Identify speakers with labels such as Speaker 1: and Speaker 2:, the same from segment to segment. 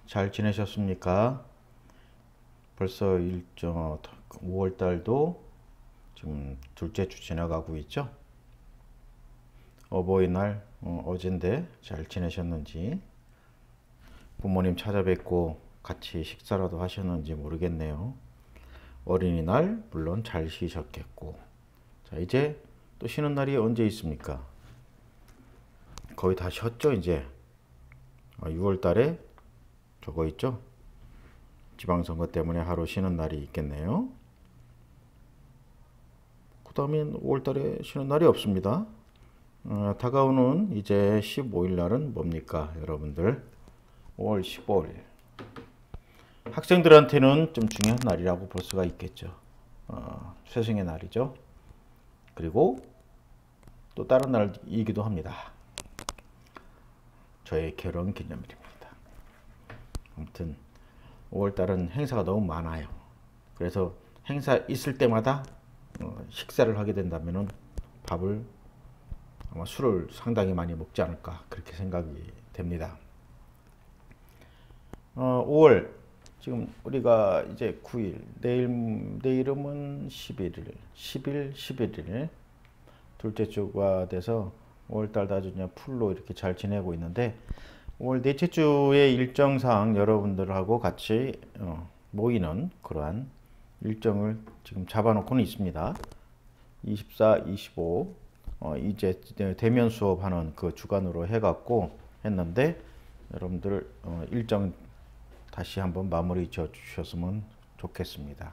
Speaker 1: 잘 지내셨습니까? 벌써 5월 달도 지금 둘째 주 지나가고 있죠? 어버이날 어젠데 잘 지내셨는지, 부모님 찾아뵙고 같이 식사라도 하셨는지 모르겠네요. 어린이날 물론 잘 쉬셨겠고, 자, 이제 또 쉬는 날이 언제 있습니까? 거의 다 쉬었죠, 이제. 6월 달에 저거 있죠? 지방선거 때문에 하루 쉬는 날이 있겠네요. 그 다음엔 5월 달에 쉬는 날이 없습니다. 다가오는 이제 15일 날은 뭡니까, 여러분들? 5월 15일. 학생들한테는 좀 중요한 날이라고 볼 수가 있겠죠. 스승의 날이죠. 그리고 또 다른 날이기도 합니다. 저의 결혼 기념일입니다. 아무튼 5월 달은 행사가 너무 많아요. 그래서 행사 있을 때마다 식사를 하게 된다면은 밥을 아마 술을 상당히 많이 먹지 않을까 그렇게 생각이 됩니다. 5월 지금 우리가 이제 9일 내일은 11일 11일 둘째 주가 돼서 5월달 아주 그냥 풀로 이렇게 잘 지내고 있는데, 5월 넷째 주의 일정상 여러분들하고 같이 모이는 그러한 일정을 지금 잡아놓고는 있습니다. 24, 25 이제 대면 수업하는 그 주간으로 해갖고 했는데, 여러분들 일정 다시 한번 마무리 지어 주셨으면 좋겠습니다.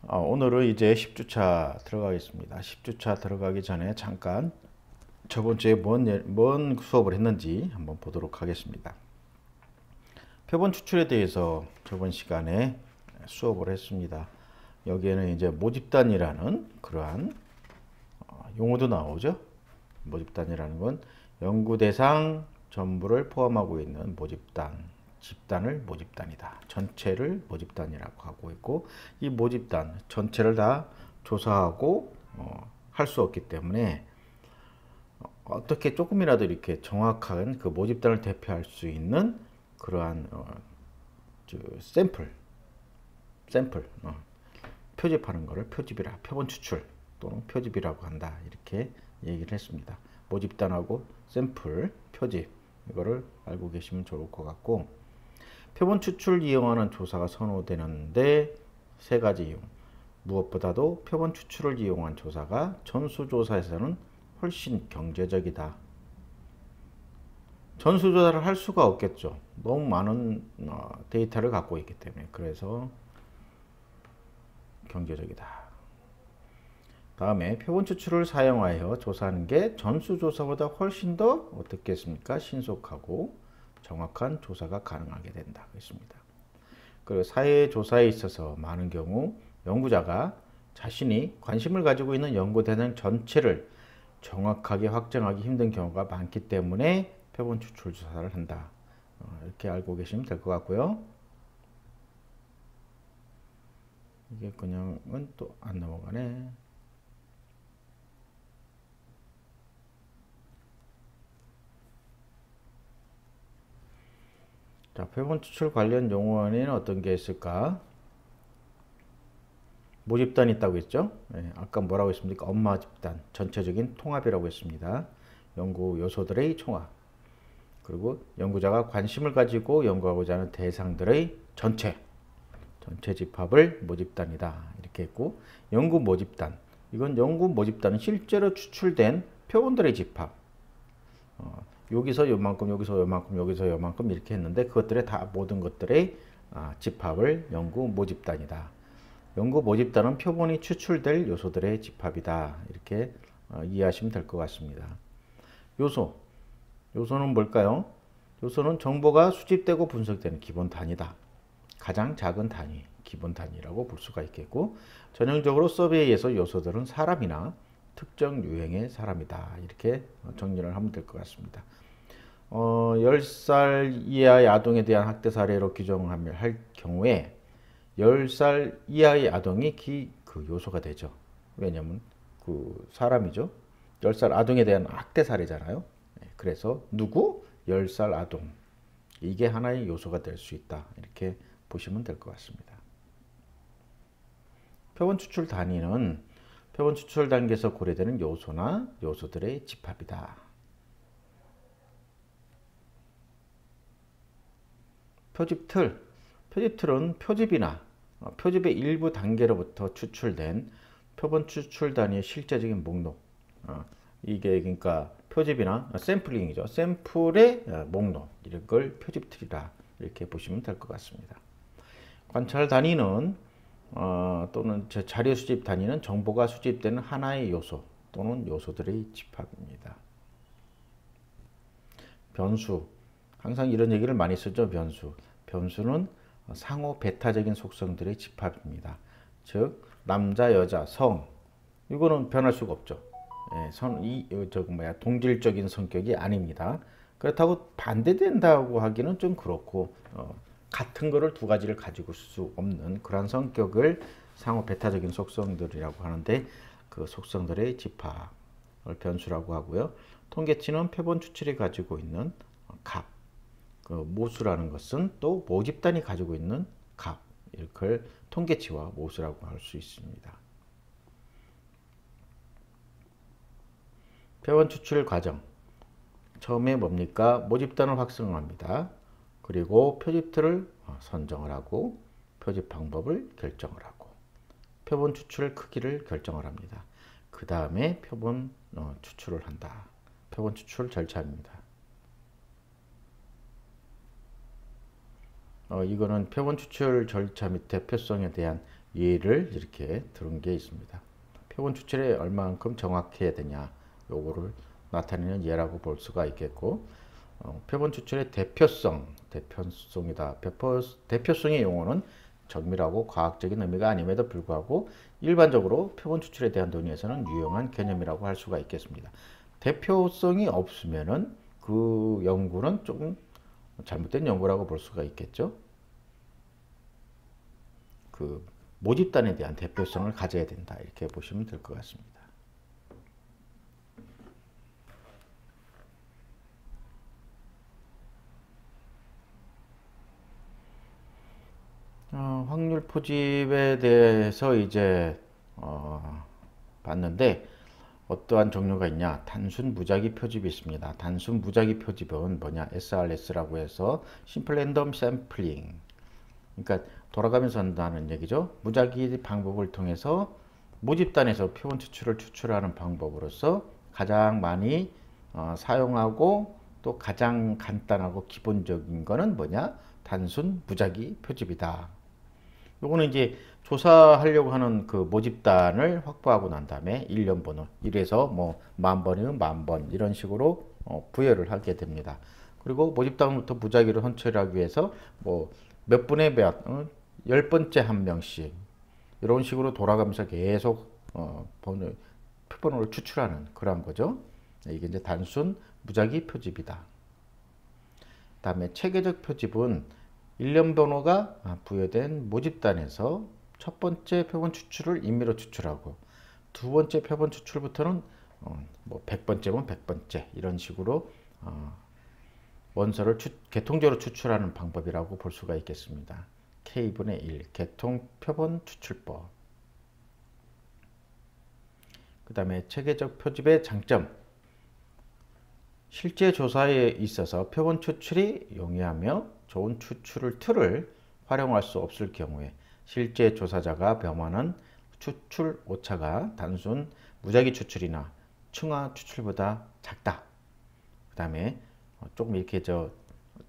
Speaker 1: 오늘은 이제 10주차 들어가겠습니다. 10주차 들어가기 전에 잠깐 저번 주에 뭔 수업을 했는지 한번 보도록 하겠습니다. 표본 추출에 대해서 저번 시간에 수업을 했습니다. 여기에는 이제 모집단이라는 그러한 용어도 나오죠. 모집단이라는 건 연구 대상 전부를 포함하고 있는 모집단, 집단을 모집단이다. 전체를 모집단이라고 하고 있고, 이 모집단 전체를 다 조사하고 할 수 없기 때문에 어떻게 조금이라도 이렇게 정확한 그 모집단을 대표할 수 있는 그러한 샘플 표집하는 것을 표집이라, 표본 추출 또는 표집이라고 한다, 이렇게 얘기를 했습니다. 모집단하고 샘플, 표집, 이거를 알고 계시면 좋을 것 같고, 표본 추출 이용하는 조사가 선호되는데 세 가지 이유. 무엇보다도 표본 추출을 이용한 조사가 전수조사에서는 훨씬 경제적이다. 전수조사를 할 수가 없겠죠. 너무 많은 데이터를 갖고 있기 때문에. 그래서 경제적이다. 다음에 표본 추출을 사용하여 조사하는 게 전수조사보다 훨씬 더 어떻겠습니까? 신속하고 정확한 조사가 가능하게 된다. 그렇습니다. 그리고 사회 조사에 있어서 많은 경우 연구자가 자신이 관심을 가지고 있는 연구 대상 전체를 정확하게 확정하기 힘든 경우가 많기 때문에 표본 추출 조사를 한다. 이렇게 알고 계시면 될 것 같고요. 이게 그냥은 또 안 넘어가네. 자, 표본 추출 관련 용어에는 어떤 게 있을까? 모집단이 있다고 했죠? 네, 아까 뭐라고 했습니까? 엄마 집단, 전체적인 통합이라고 했습니다. 연구 요소들의 총합. 그리고 연구자가 관심을 가지고 연구하고자 하는 대상들의 전체 집합을 모집단이다. 이렇게 했고, 연구 모집단. 이건 연구 모집단은 실제로 추출된 표본들의 집합. 여기서 요만큼, 여기서 요만큼, 여기서 요만큼 이렇게 했는데, 그것들의 다 모든 것들의 집합을 연구 모집단이다. 연구 모집단은 표본이 추출될 요소들의 집합이다. 이렇게 이해하시면 될 것 같습니다. 요소는 뭘까요? 요소는 정보가 수집되고 분석되는 기본 단위다. 가장 작은 단위, 기본 단위라고 볼 수가 있겠고, 전형적으로 서베이에서 요소들은 사람이나 특정 유형의 사람이다. 이렇게 정리를 하면 될 것 같습니다. 10살 이하의 아동에 대한 학대 사례로 규정할 경우에 10살 이하의 아동이 그 요소가 되죠. 왜냐하면 그 사람이죠. 10살 아동에 대한 학대 사례잖아요. 그래서 누구? 10살 아동. 이게 하나의 요소가 될 수 있다. 이렇게 보시면 될 것 같습니다. 표본 추출 단위는 표본 추출 단계에서 고려되는 요소나 요소들의 집합이다. 표집틀. 표집틀은 표집이나 표집의 일부 단계로부터 추출된 표본 추출 단위의 실제적인 목록. 이게 그러니까 표집이나 샘플링이죠. 샘플의 목록. 이런 걸 표집틀이라 이렇게 보시면 될 것 같습니다. 관찰 단위는 또는 자료 수집 단위는 정보가 수집되는 하나의 요소 또는 요소들의 집합입니다. 변수. 항상 이런 얘기를 많이 쓰죠. 변수. 변수는 상호 배타적인 속성들의 집합입니다. 즉 남자, 여자, 성 이거는 변할 수가 없죠. 동질적인 성격이 아닙니다. 그렇다고 반대된다고 하기는 좀 그렇고 같은 거를 두 가지를 가지고 있을 수 없는 그런 성격을 상호 배타적인 속성들이라고 하는데 그 속성들의 집합을 변수라고 하고요. 통계치는 표본 추출이 가지고 있는 값, 그 모수라는 것은 또 모집단이 가지고 있는 값, 이걸 통계치와 모수라고 할 수 있습니다. 표본 추출 과정. 처음에 뭡니까? 모집단을 확성합니다. 그리고 표집틀을 선정을 하고 표집 방법을 결정을 하고 표본 추출 크기를 결정을 합니다. 그 다음에 표본 추출을 한다. 표본 추출 절차입니다. 이거는 표본 추출 절차 및 대표성에 대한 예를 이렇게 들은 게 있습니다. 표본 추출에 얼마만큼 정확해야 되냐 요거를 나타내는 예라고 볼 수가 있겠고 표본 추출의 대표성이다. 대표성의 용어는 정밀하고 과학적인 의미가 아님에도 불구하고 일반적으로 표본 추출에 대한 논의에서는 유용한 개념이라고 할 수가 있겠습니다. 대표성이 없으면은 그 연구는 조금 잘못된 연구라고 볼 수가 있겠죠. 그 모집단에 대한 대표성을 가져야 된다. 이렇게 보시면 될 것 같습니다. 확률 포집에 대해서 이제 봤는데 어떠한 종류가 있냐? 단순 무작위 표집이 있습니다. 단순 무작위 표집은 뭐냐? SRS라고 해서 심플 랜덤 샘플링. 그러니까 돌아가면서 한다는 얘기죠. 무작위 방법을 통해서 모집단에서 표본 추출을 추출하는 방법으로서 가장 많이 사용하고 또 가장 간단하고 기본적인 거는 뭐냐? 단순 무작위 표집이다. 요거는 이제 조사하려고 하는 그 모집단을 확보하고 난 다음에 일련 번호 1에서 뭐 10,000번이면 10,000번 이런 식으로 부여를 하게 됩니다. 그리고 모집단부터 무작위로 선출하기 위해서 뭐 몇 분의 몇 10번째 한 명씩 이런 식으로 돌아가면서 계속 표본을 추출하는 그런 거죠. 이게 이제 단순 무작위 표집이다. 그다음에 체계적 표집은 일련 번호가 부여된 모집단에서 첫 번째 표본 추출을 임의로 추출하고 두 번째 표본 추출부터는 뭐 100번째면 100번째 이런 식으로 원서를 개통적으로 추출하는 방법이라고 볼 수가 있겠습니다. K분의 1 개통 표본 추출법. 그 다음에 체계적 표집의 장점. 실제 조사에 있어서 표본 추출이 용이하며 좋은 틀을 활용할 수 없을 경우에 실제 조사자가 범하는 추출 오차가 단순 무작위 추출이나 층화 추출보다 작다. 그 다음에 조금 이렇게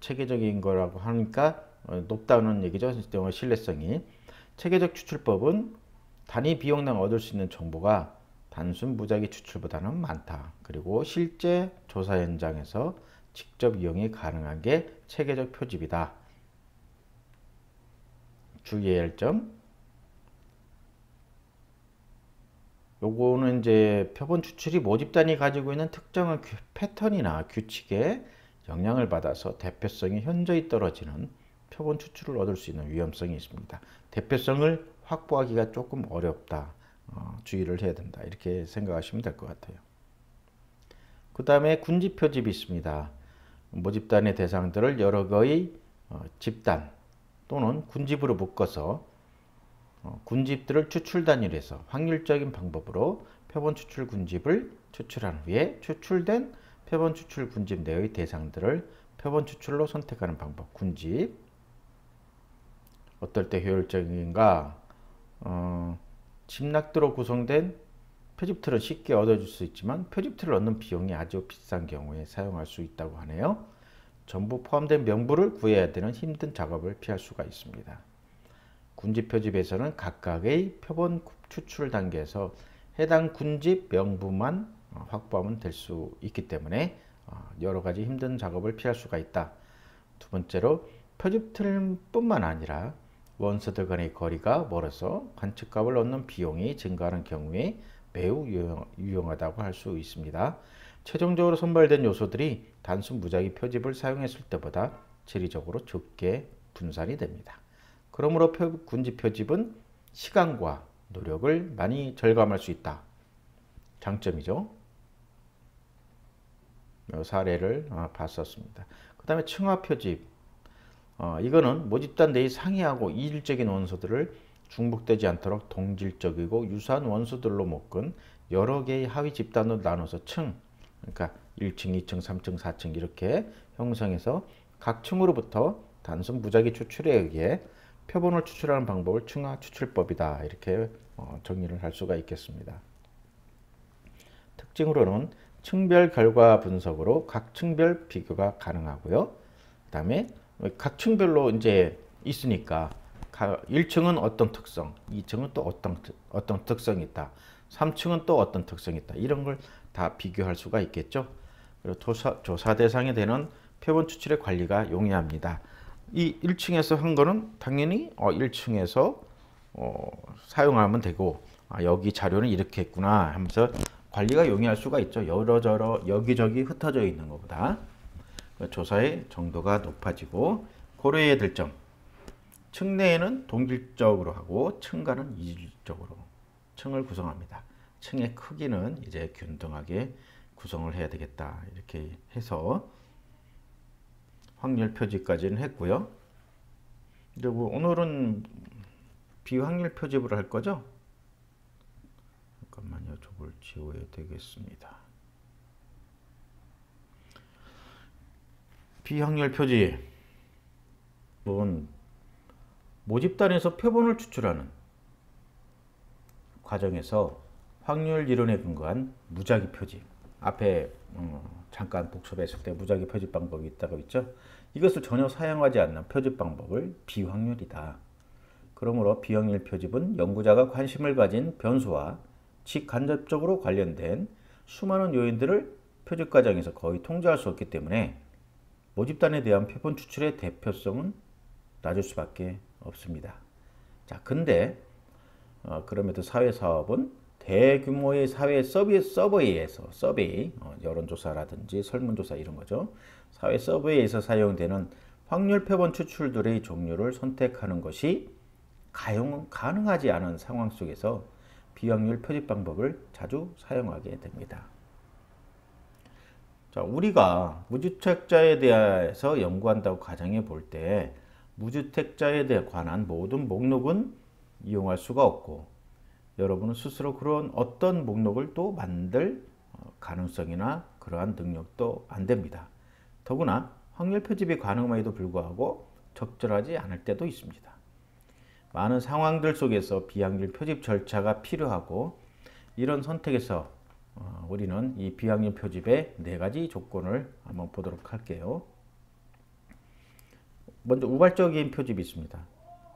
Speaker 1: 체계적인 거라고 하니까 높다는 얘기죠. 신뢰성이. 체계적 추출법은 단위 비용당 얻을 수 있는 정보가 단순 무작위 추출보다는 많다. 그리고 실제 조사 현장에서 직접 이용이 가능한 게 체계적 표집이다. 주의해야 할 점. 요거는 이제 표본 추출이 모집단이 가지고 있는 특정한 패턴이나 규칙에 영향을 받아서 대표성이 현저히 떨어지는 표본 추출을 얻을 수 있는 위험성이 있습니다. 대표성을 확보하기가 조금 어렵다. 주의를 해야 된다. 이렇게 생각하시면 될 것 같아요. 그 그 다음에 군집 표집이 있습니다. 모집단의 대상들을 여러 개의 집단 또는 군집으로 묶어서 군집들을 추출 단위로해서 확률적인 방법으로 표본 추출 군집을 추출한 후에 추출된 표본 추출 군집 내의 대상들을 표본 추출로 선택하는 방법, 군집. 어떨 때 효율적인가? 집락도로 구성된 표집틀은 쉽게 얻어줄 수 있지만 표집틀을 얻는 비용이 아주 비싼 경우에 사용할 수 있다고 하네요. 전부 포함된 명부를 구해야 되는 힘든 작업을 피할 수가 있습니다. 군집 표집에서는 각각의 표본 추출 단계에서 해당 군집 명부만 확보하면 될 수 있기 때문에 여러 가지 힘든 작업을 피할 수가 있다. 두 번째로 표집틀뿐만 아니라 원소들 간의 거리가 멀어서 관측값을 얻는 비용이 증가하는 경우에 매우 유용하다고 할 수 있습니다. 최종적으로 선발된 요소들이 단순 무작위 표집을 사용했을 때보다 질의적으로 적게 분산이 됩니다. 그러므로 군집 표집은 시간과 노력을 많이 절감할 수 있다. 장점이죠. 이 사례를 봤었습니다. 그 다음에 층화 표집. 이거는 모집단 내의 상이하고 이질적인 원소들을 중복되지 않도록 동질적이고 유사한 원소들로 묶은 여러 개의 하위 집단으로 나눠서 층, 그러니까 1층, 2층, 3층, 4층 이렇게 형성해서 각 층으로부터 단순 무작위 추출에 의해 표본을 추출하는 방법을 층화 추출법이다. 이렇게 정의를 할 수가 있겠습니다. 특징으로는 층별 결과 분석으로 각 층별 비교가 가능하고요. 그 다음에 각 층별로 이제 있으니까 1층은 어떤 특성, 2층은 또 어떤 특성이 있다, 3층은 또 어떤 특성이 있다. 이런 걸 다 비교할 수가 있겠죠. 그리고 조사 대상이 되는 표본 추출의 관리가 용이합니다. 이 1층에서 한 거는 당연히 1층에서 사용하면 되고 여기 자료는 이렇게 했구나 하면서 관리가 용이할 수가 있죠. 여러저러 여기저기 흩어져 있는 것보다 조사의 정도가 높아지고 고려해야 될 점. 층 내에는 동질적으로 하고 층간은 이질적으로 층을 구성합니다. 층의 크기는 이제 균등하게 구성을 해야 되겠다. 이렇게 해서 확률 표집까지는 했고요. 그리고 오늘은 비확률 표집으로 할 거죠? 잠깐만요. 저걸 지워야 되겠습니다. 비확률 표집. 모집단에서 표본을 추출하는 과정에서 확률 이론에 근거한 무작위 표집. 앞에 잠깐 복습했을 때 무작위 표집 방법이 있다고 했죠. 이것을 전혀 사용하지 않는 표집 방법을 비확률이다. 그러므로 비확률 표집은 연구자가 관심을 가진 변수와 직간접적으로 관련된 수많은 요인들을 표집 과정에서 거의 통제할 수 없기 때문에 모집단에 대한 표본 추출의 대표성은 낮을 수밖에 없습니다. 자, 근데 그럼에도 사회사업은 대규모의 사회 서베이에서 여론조사라든지 설문조사 이런 거죠. 사회 서베이에서 사용되는 확률 표본 추출들의 종류를 선택하는 것이 가능하지 않은 상황 속에서 비확률 표집 방법을 자주 사용하게 됩니다. 자, 우리가 무주택자에 대해서 연구한다고 가정해 볼 때 무주택자에 대해 관한 모든 목록은 이용할 수가 없고 여러분은 스스로 그런 어떤 목록을 또 만들 가능성이나 그러한 능력도 안 됩니다. 더구나 확률 표집이 가능함에도 불구하고 적절하지 않을 때도 있습니다. 많은 상황들 속에서 비확률 표집 절차가 필요하고 이런 선택에서 우리는 이 비확률 표집의 4가지 조건을 한번 보도록 할게요. 먼저 우발적인 표집이 있습니다.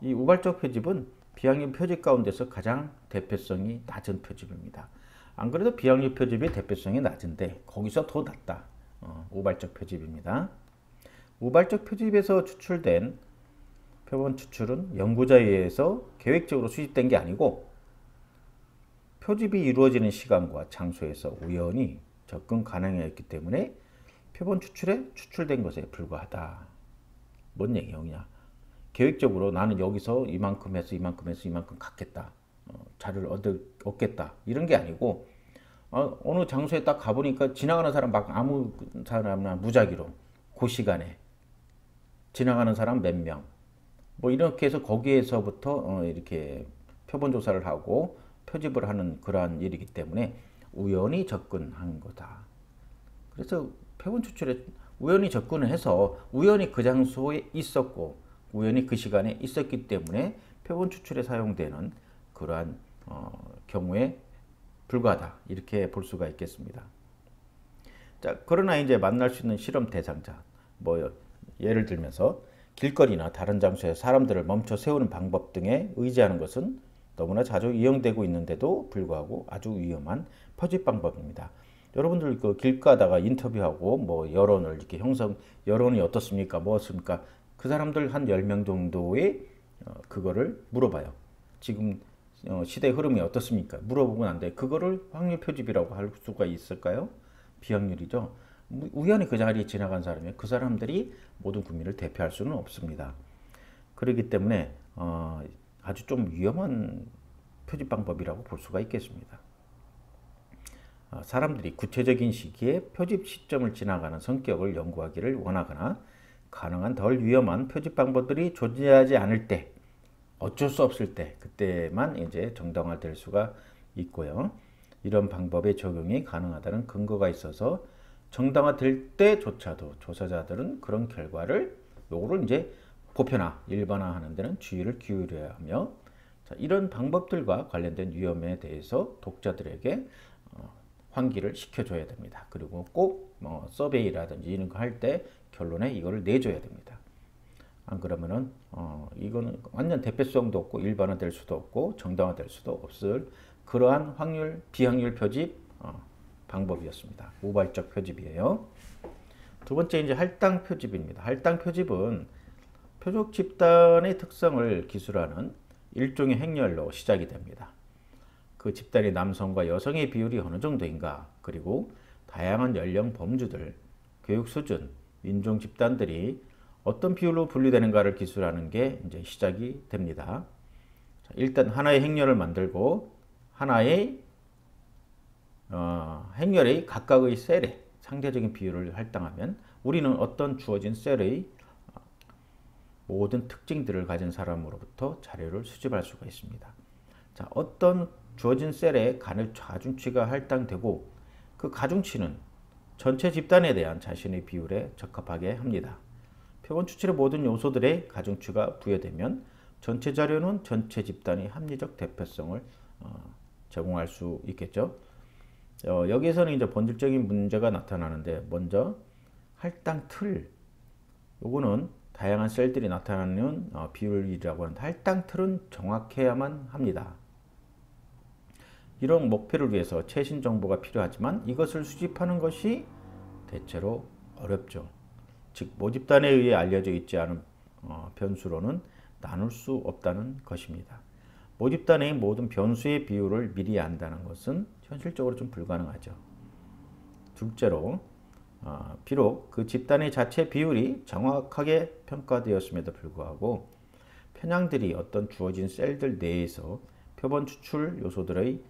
Speaker 1: 이 우발적 표집은 비확률 표집 가운데서 가장 대표성이 낮은 표집입니다. 안 그래도 비확률 표집의 대표성이 낮은데 거기서 더 낮다. 우발적 표집입니다. 우발적 표집에서 추출된 표본 추출은 연구자에 의해서 계획적으로 수집된 게 아니고 표집이 이루어지는 시간과 장소에서 우연히 접근 가능했기 때문에 표본 추출에 추출된 것에 불과하다. 뭔 얘기냐? 계획적으로 나는 여기서 이만큼 해서 이만큼 갖겠다. 자료를 얻겠다. 이런 게 아니고 어느 장소에 딱 가보니까 지나가는 사람 막 아무 사람이나 무작위로 그 시간에 지나가는 사람 몇 명, 뭐 이렇게 해서 거기에서부터 이렇게 표본 조사를 하고 표집을 하는 그러한 일이기 때문에 우연히 접근한 거다. 그래서 표본 추출에 우연히 접근을 해서 우연히 그 장소에 있었고 우연히 그 시간에 있었기 때문에 표본 추출에 사용되는 그러한 경우에 불과하다. 이렇게 볼 수가 있겠습니다. 자, 그러나 이제 만날 수 있는 실험 대상자, 뭐 예를 들면서 길거리나 다른 장소에 사람들을 멈춰 세우는 방법 등에 의지하는 것은 너무나 자주 이용되고 있는데도 불구하고 아주 위험한 표집 방법입니다. 여러분들 그 길 가다가 인터뷰하고 뭐 여론을 이렇게 여론이 어떻습니까? 뭐 어떻습니까? 그 사람들 한 10명 정도의 그거를 물어봐요. 지금 시대 흐름이 어떻습니까? 물어보고 난데 그거를 확률 표집이라고 할 수가 있을까요? 비확률이죠. 우연히 그 자리에 지나간 사람이 그 사람들이 모든 국민을 대표할 수는 없습니다. 그렇기 때문에 아주 좀 위험한 표집 방법이라고 볼 수가 있겠습니다. 사람들이 구체적인 시기에 표집 시점을 지나가는 성격을 연구하기를 원하거나 가능한 덜 위험한 표집 방법들이 존재하지 않을 때, 어쩔 수 없을 때, 그때만 이제 정당화될 수가 있고요. 이런 방법의 적용이 가능하다는 근거가 있어서 정당화될 때조차도 조사자들은 그런 결과를 요거를 이제 보편화, 일반화하는 데는 주의를 기울여야 하며, 자, 이런 방법들과 관련된 위험에 대해서 독자들에게 환기를 시켜줘야 됩니다. 그리고 꼭 서베이라든지 이런 거 할 때 결론에 이거를 내줘야 됩니다. 안 그러면은 이거는 완전 대표성도 없고 일반화될 수도 없고 정당화될 수도 없을 그러한 확률, 비확률 표집 방법이었습니다. 우발적 표집이에요. 두 번째 이제 할당 표집입니다. 할당 표집은 표적 집단의 특성을 기술하는 일종의 행렬로 시작이 됩니다. 그 집단의 남성과 여성의 비율이 어느 정도인가, 그리고 다양한 연령 범주들, 교육 수준, 인종 집단들이 어떤 비율로 분리되는가를 기술하는 게 이제 시작이 됩니다. 자, 일단 하나의 행렬을 만들고 하나의 행렬의 각각의 셀에 상대적인 비율을 할당하면 우리는 어떤 주어진 셀의 모든 특징들을 가진 사람으로부터 자료를 수집할 수가 있습니다. 자, 어떤 주어진 셀에 가중치가 할당되고 그 가중치는 전체 집단에 대한 자신의 비율에 적합하게 합니다. 표본 추출의 모든 요소들의 가중치가 부여되면 전체 자료는 전체 집단의 합리적 대표성을 제공할 수 있겠죠. 여기에서는 이제 본질적인 문제가 나타나는데, 먼저 할당 틀, 요거는 다양한 셀들이 나타나는 비율이라고 하는데 할당 틀은 정확해야만 합니다. 이런 목표를 위해서 최신 정보가 필요하지만 이것을 수집하는 것이 대체로 어렵죠. 즉 모집단에 의해 알려져 있지 않은 변수로는 나눌 수 없다는 것입니다. 모집단의 모든 변수의 비율을 미리 안다는 것은 현실적으로 좀 불가능하죠. 둘째로 비록 그 집단의 자체 비율이 정확하게 평가되었음에도 불구하고 편향들이 어떤 주어진 셀들 내에서 표본 추출 요소들의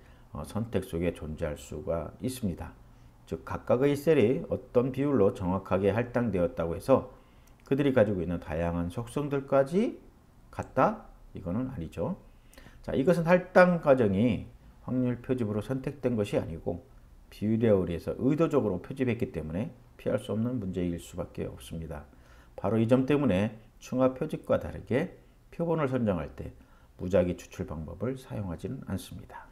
Speaker 1: 선택 속에 존재할 수가 있습니다. 즉 각각의 셀이 어떤 비율로 정확하게 할당되었다고 해서 그들이 가지고 있는 다양한 속성들까지 같다? 이거는 아니죠. 자, 이것은 할당 과정이 확률 표집으로 선택된 것이 아니고 비율에 의해서 의도적으로 표집했기 때문에 피할 수 없는 문제일 수밖에 없습니다. 바로 이 점 때문에 충화 표집과 다르게 표본을 선정할 때 무작위 추출 방법을 사용하지는 않습니다.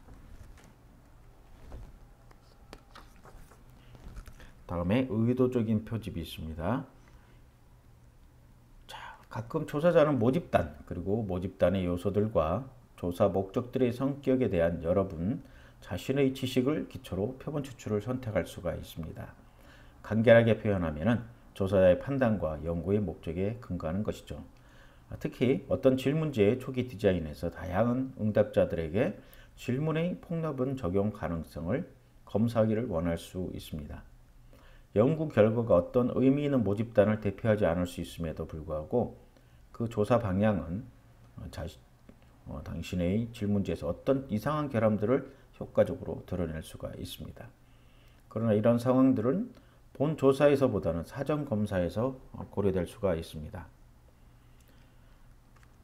Speaker 1: 다음에 의도적인 표집이 있습니다. 자, 가끔 조사자는 모집단 그리고 모집단의 요소들과 조사 목적들의 성격에 대한 여러분 자신의 지식을 기초로 표본 추출을 선택할 수가 있습니다. 간결하게 표현하면 조사자의 판단과 연구의 목적에 근거하는 것이죠. 특히 어떤 질문지의 초기 디자인에서 다양한 응답자들에게 질문의 폭넓은 적용 가능성을 검사하기를 원할 수 있습니다. 연구 결과가 어떤 의미 있는 모집단을 대표하지 않을 수 있음에도 불구하고 그 조사 방향은 당신의 질문지에서 어떤 이상한 결함들을 효과적으로 드러낼 수가 있습니다. 그러나 이런 상황들은 본 조사에서보다는 사전 검사에서 고려될 수가 있습니다.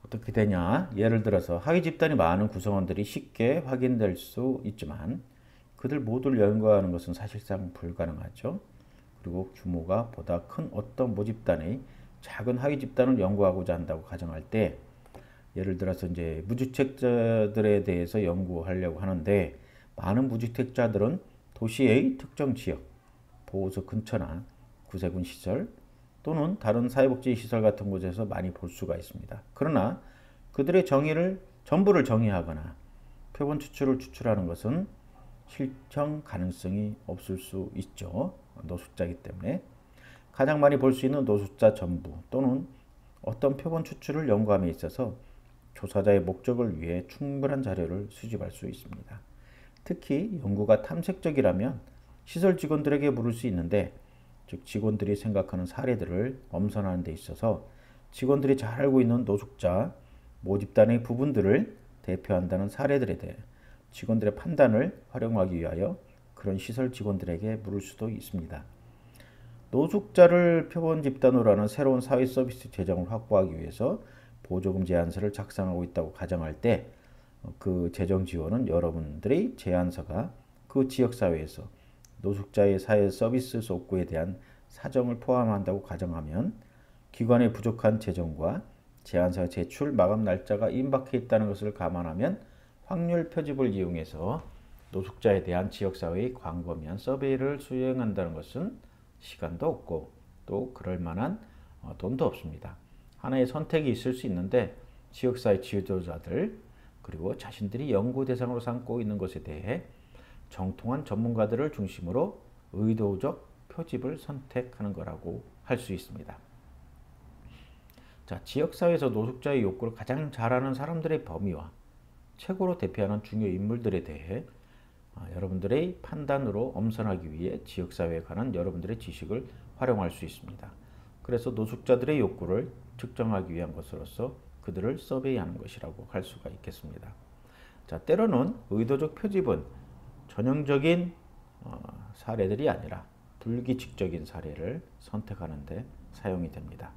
Speaker 1: 어떻게 되냐? 예를 들어서 하위 집단이 많은 구성원들이 쉽게 확인될 수 있지만 그들 모두를 연구하는 것은 사실상 불가능하죠. 그리고 규모가 보다 큰 어떤 모집단의 작은 하위 집단을 연구하고자 한다고 가정할 때, 예를 들어서 이제 무주택자들에 대해서 연구하려고 하는데 많은 무주택자들은 도시의 특정 지역, 보호소 근처나 구세군 시설 또는 다른 사회복지 시설 같은 곳에서 많이 볼 수가 있습니다. 그러나 그들의 전부를 정의하거나 표본 추출을 추출하는 것은 실천 가능성이 없을 수 있죠. 노숙자이기 때문에. 가장 많이 볼 수 있는 노숙자 전부 또는 어떤 표본 추출을 연구함에 있어서 조사자의 목적을 위해 충분한 자료를 수집할 수 있습니다. 특히 연구가 탐색적이라면 시설 직원들에게 물을 수 있는데, 즉 직원들이 생각하는 사례들을 엄선하는 데 있어서 직원들이 잘 알고 있는 노숙자 모집단의 부분들을 대표한다는 사례들에 대해 직원들의 판단을 활용하기 위하여 그런 시설 직원들에게 물을 수도 있습니다. 노숙자를 표본 집단으로 하는 새로운 사회 서비스 재정을 확보하기 위해서 보조금 제안서를 작성하고 있다고 가정할 때, 그 재정 지원은 여러분들의 제안서가 그 지역사회에서 노숙자의 사회 서비스 속구에 대한 사정을 포함한다고 가정하면 기관의 부족한 재정과 제안서 제출 마감 날짜가 임박해 있다는 것을 감안하면 확률 표집을 이용해서 노숙자에 대한 지역사회의 광범위한 서베이를 수행한다는 것은 시간도 없고 또 그럴 만한 돈도 없습니다. 하나의 선택이 있을 수 있는데 지역사회 지도자들 그리고 자신들이 연구 대상으로 삼고 있는 것에 대해 정통한 전문가들을 중심으로 의도적 표집을 선택하는 거라고 할 수 있습니다. 자, 지역사회에서 노숙자의 욕구를 가장 잘 아는 사람들의 범위와 최고로 대표하는 중요 인물들에 대해 여러분들의 판단으로 엄선하기 위해 지역사회에 관한 여러분들의 지식을 활용할 수 있습니다. 그래서 노숙자들의 욕구를 측정하기 위한 것으로서 그들을 서베이하는 것이라고 할 수가 있겠습니다. 자, 때로는 의도적 표집은 전형적인 사례들이 아니라 불규칙적인 사례를 선택하는 데 사용이 됩니다.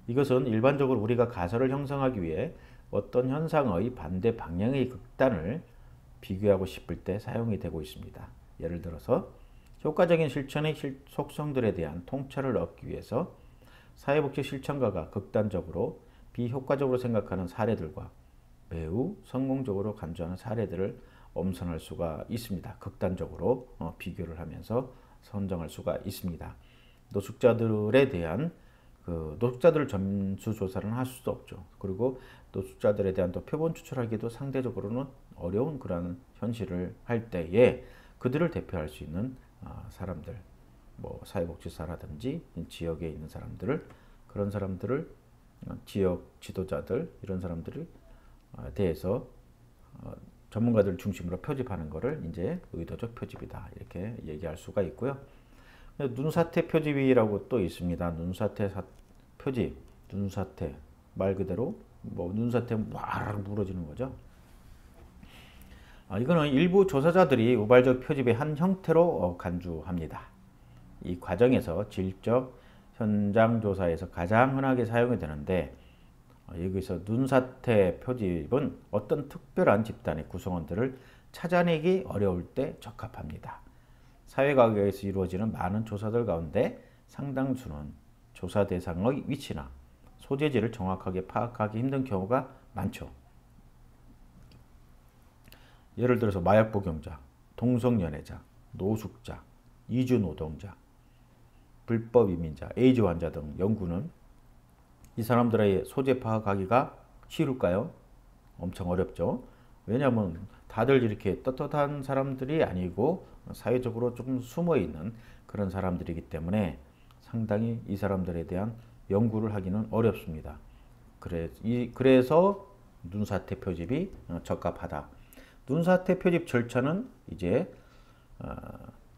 Speaker 1: 이것은 일반적으로 우리가 가설을 형성하기 위해 어떤 현상의 반대 방향의 극단을 비교하고 싶을 때 사용이 되고 있습니다. 예를 들어서 효과적인 실천의 속성들에 대한 통찰을 얻기 위해서 사회복지 실천가가 극단적으로 비효과적으로 생각하는 사례들과 매우 성공적으로 간주하는 사례들을 엄선할 수가 있습니다. 극단적으로 비교를 하면서 선정할 수가 있습니다. 노숙자들에 대한 노숙자들을 전수조사를 할 수도 없죠. 그리고 노숙자들에 대한 또 표본 추출하기도 상대적으로는 어려운 그런 현실을 할 때에 그들을 대표할 수 있는 사람들, 뭐 사회복지사라든지 지역에 있는 사람들을 그런 사람들을 지역 지도자들 이런 사람들을 대해서 전문가들 중심으로 표집하는 것을 이제 의도적 표집이다 이렇게 얘기할 수가 있고요. 눈사태 표집이라고 또 있습니다. 눈사태 표집, 눈사태 말 그대로 뭐 눈사태 와르르 물어지는 거죠. 이거는 일부 조사자들이 우발적 표집의 한 형태로 간주합니다. 이 과정에서 질적 현장 조사에서 가장 흔하게 사용이 되는데, 여기서 눈사태 표집은 어떤 특별한 집단의 구성원들을 찾아내기 어려울 때 적합합니다. 사회과학에서 이루어지는 많은 조사들 가운데 상당수는 조사 대상의 위치나 소재지를 정확하게 파악하기 힘든 경우가 많죠. 예를 들어서 마약 복용자, 동성연애자, 노숙자, 이주노동자, 불법 이민자, 에이즈 환자 등 연구는 이 사람들의 소재 파악하기가 쉬울까요? 엄청 어렵죠. 왜냐하면 다들 이렇게 떳떳한 사람들이 아니고 사회적으로 조금 숨어 있는 그런 사람들이기 때문에 상당히 이 사람들에 대한 연구를 하기는 어렵습니다. 그래서 눈사태 표집이 적합하다. 눈사태 표집 절차는 이제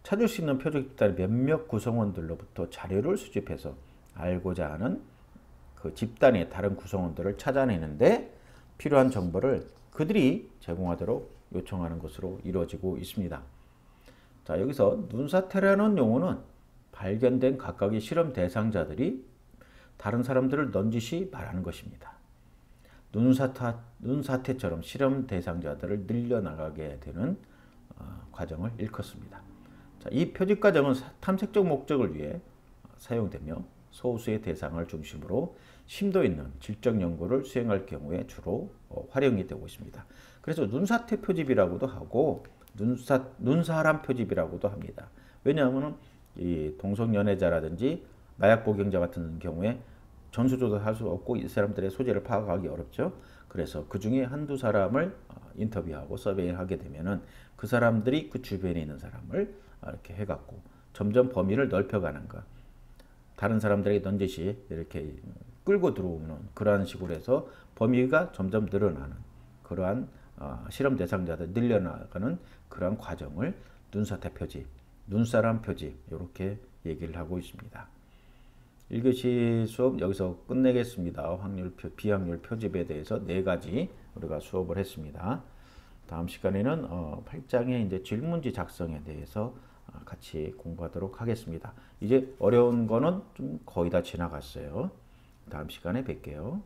Speaker 1: 찾을 수 있는 표적 집단의 몇몇 구성원들로부터 자료를 수집해서 알고자 하는 그 집단의 다른 구성원들을 찾아내는데 필요한 정보를 그들이 제공하도록 요청하는 것으로 이루어지고 있습니다. 자, 여기서 눈사태라는 용어는 발견된 각각의 실험 대상자들이 다른 사람들을 넌지시 말하는 것입니다. 눈사태처럼 실험 대상자들을 늘려나가게 되는 과정을 일컫습니다. 자, 이 표집 과정은 탐색적 목적을 위해 사용되며 소수의 대상을 중심으로 심도 있는 질적 연구를 수행할 경우에 주로 활용이 되고 있습니다. 그래서 눈사태 표집이라고도 하고 눈사람 표집이라고도 합니다. 왜냐하면 이 동성연애자라든지 마약 복용자 같은 경우에 전수조사할 수 없고 이 사람들의 소재를 파악하기 어렵죠. 그래서 그 중에 한두 사람을 인터뷰하고 서베이하게 되면은 그 사람들이 그 주변에 있는 사람을 이렇게 해갖고 점점 범위를 넓혀가는 것. 다른 사람들에게 넌지시 이렇게 끌고 들어오는 그러한 식으로 해서 범위가 점점 늘어나는 그러한 실험 대상자들 늘려나가는 그러한 과정을 눈사태 표집, 눈사람 표집 이렇게 얘기를 하고 있습니다. 1교시 수업 여기서 끝내겠습니다. 확률, 비확률 표집에 대해서 4가지 우리가 수업을 했습니다. 다음 시간에는 8장의 이제 질문지 작성에 대해서 같이 공부하도록 하겠습니다. 이제 어려운 거는 좀 거의 다 지나갔어요. 다음 시간에 뵐게요.